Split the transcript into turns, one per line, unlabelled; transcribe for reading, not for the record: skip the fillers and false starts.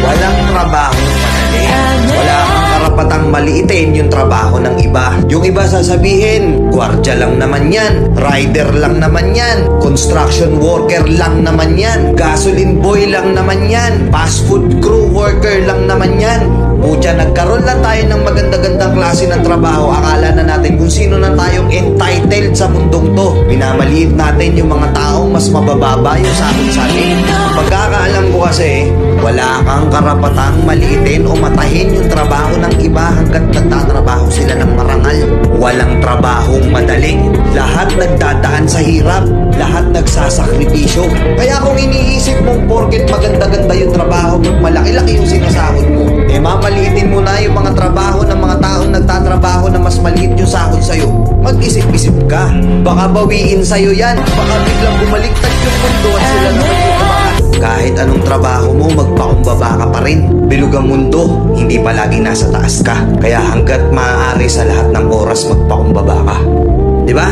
Walang trabaho madali. Wala kang karapatang maliitin yung trabaho ng iba. Yung iba sasabihin, gwardiya lang naman yan, rider lang naman yan, construction worker lang naman yan, gasoline boy lang naman yan, fast food crew worker lang naman yan. Pucha, nagkaroon lang tayo ng maganda-gandang klase ng trabaho. Akala na natin kung sino na tayong entitled sa mundong to. Minamaliit natin yung mga taong mas mabababa yung sa atin. Pagkakaalam ko kasi, wala kang karapatang maliitin o matahin yung trabaho ng iba hanggat nagtatrabaho sila ng marangal. Walang trabahong madaling. Lahat nagdadaan sa hirap. Lahat nagsasakripisyo. Kaya kung iniisip mong porket maganda-ganda yung trabaho mo, malaki-laki yung sinasahod mo, mamaliitin mo na yung mga trabaho ng mga taong nagtatrabaho na mas maliit yung sahod sa'yo. Mag-isip-isip ka. Baka bawiin sa'yo yan. Baka biglang bumaliktad yung mundo at sila naman yung umangat. Kahit anong trabaho mo, magpakumbaba ka pa rin. Bilog ang mundo, hindi palagi nasa taas ka. Kaya hanggat maaari sa lahat ng oras, magpakumbaba ka. Diba?